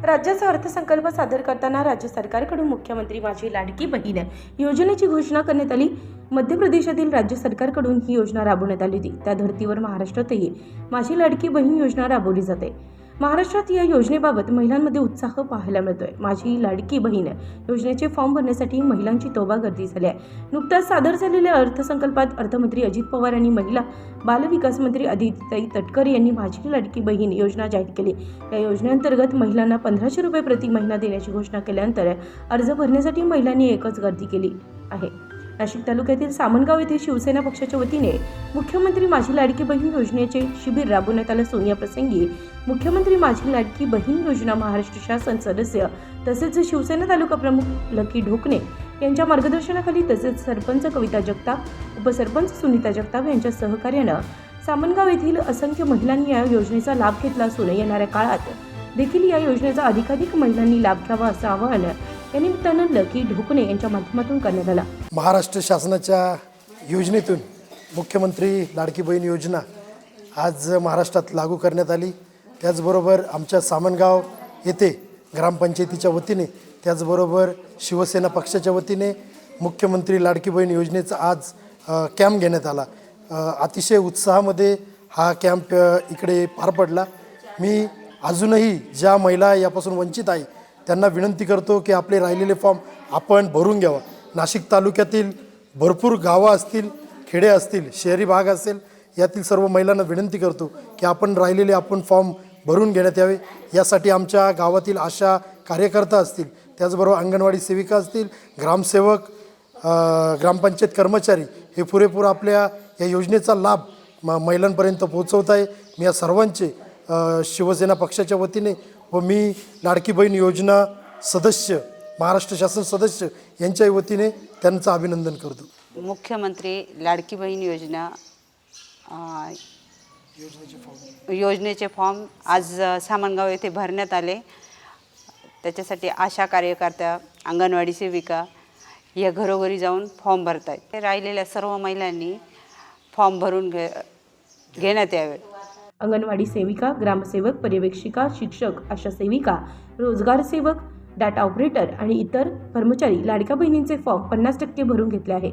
राज्याचा अर्थसंकल्प सादर करताना राज्य सरकारकडून मुख्यमंत्री माझी लाडकी बहीण योजनेची घोषणा करण्यात आली। मध्य प्रदेशातील राज्य सरकारकडून ही योजना राबवण्यात आली होती। त्या धर्तीवर महाराष्ट्रातही माझी लाडकी बहीण योजना राबवली जाते। महाराष्ट्रात या योजनेबाबत महिलांमध्ये उत्साह पाहायला मिळतोय। माझी लाडकी बहीण योजनेचे फॉर्म भरण्यासाठी महिलांची तोबा गर्दी झाली आहे। नुकताच सादर झालेल्या अर्थसंकल्पात अर्थमंत्री अजित पवार आणि महिला बाल विकास मंत्री आदित्यताई तटकर यांनी माझी लाडकी बहीण योजना जाहीर केली। या योजनेअंतर्गत महिलांना 1500 रुपये प्रति महिना देण्याची घोषणा केल्यानंतर अर्ज भरण्यासाठी महिलांनी एकच गर्दी केली आहे। नाशिक तालुक्यातील सामनगाव येथे शिवसेना पक्षाच्या वतीने मुख्यमंत्री माझी लाडकी बहीण योजनेचे शिबिर राबवण्यात आले असून या प्रसंगी मुख्यमंत्री माझी लाडकी बहीण योजना महाराष्ट्र शासन सदस्य तसेच शिवसेना तालुका प्रमुख लकी ढोकणे यांच्या मार्गदर्शनाखाली तसेच सरपंच कविता जगताप, उपसरपंच सुनीता जगताप यांच्या सहकार्यानं सामनगाव येथील असंख्य महिलांनी या योजनेचा लाभ घेतला असून येणाऱ्या काळात देखील या योजनेचा अधिकाधिक महिलांनी लाभ घ्यावा असं आवाहन या निमित्तानं लकी ढोकणे यांच्या माध्यमातून करण्यात आला। महाराष्ट्र शासनाच्या योजनेतून मुख्यमंत्री लाडकी बहीण योजना आज महाराष्ट्रात लागू करण्यात आली। त्याचबरोबर आमच्या सामनगाव येथे ग्रामपंचायतीच्या वतीने त्याचबरोबर शिवसेना पक्षाच्या वतीने मुख्यमंत्री लाडकी बहीण योजनेचा आज कॅम्प घेण्यात आला। अतिशय उत्साहामध्ये हा कॅम्प इकडे पार पडला। मी अजूनही ज्या महिला यापासून वंचित आहे त्यांना विनंती करतो की आपले राहिलेले फॉर्म आपण भरून घ्यावा। नाशिक तालुक्यातील भरपूर गावं असतील, खेडे असतील, शहरी भाग असेल, यातील सर्व महिलांना विनंती करतो की आपण फॉर्म भरून घेण्यात यावे। यासाठी आमच्या गावातील आशा कार्यकर्ता असतील, त्याचबरोबर अंगणवाडी सेविका असतील, ग्रामसेवक, ग्रामपंचायत कर्मचारी हे पुरेपूर आपल्या या योजनेचा लाभ महिलांपर्यंत पोहोचवत आहे। मी या सर्वांचे शिवसेना पक्षाच्या वतीने व मी लाडकी बहीण योजना सदस्य, महाराष्ट्र शासन सदस्य यांच्या वतीने त्यांचं अभिनंदन करतो। मुख्यमंत्री लाडकी बहीण योजनेचे फॉर्म आज सामनगाव येथे भरण्यात आले। त्याच्यासाठी आशा कार्यकर्त्या, अंगणवाडी सेविका या घरोघरी जाऊन फॉर्म भरत आहेत। राहिलेल्या सर्व महिलांनी फॉर्म भरून घेण्यात यावे। अंगणवाडी सेविका, ग्रामसेवक, पर्यवेक्षिका, शिक्षक, आशा सेविका, रोजगार सेवक, डाटा ऑपरेटर आणि इतर कर्मचारी लाडक्या बहिणींचे फॉर्म 50% भरून घेतले आहे।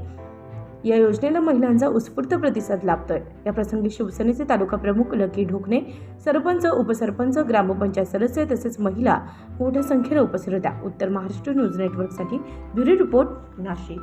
या योजनेला महिलांचा उत्स्फूर्त प्रतिसाद लाभतोय। या प्रसंगी शिवसेनेचे तालुका प्रमुख लकी ढोकणे, सरपंच, उपसरपंच, ग्रामपंचायत सदस्य तसेच महिला मोठ्या संख्येने उपस्थित होत्या। उत्तर महाराष्ट्र न्यूज नेटवर्कसाठी ब्युरो रिपोर्ट, नाशिक।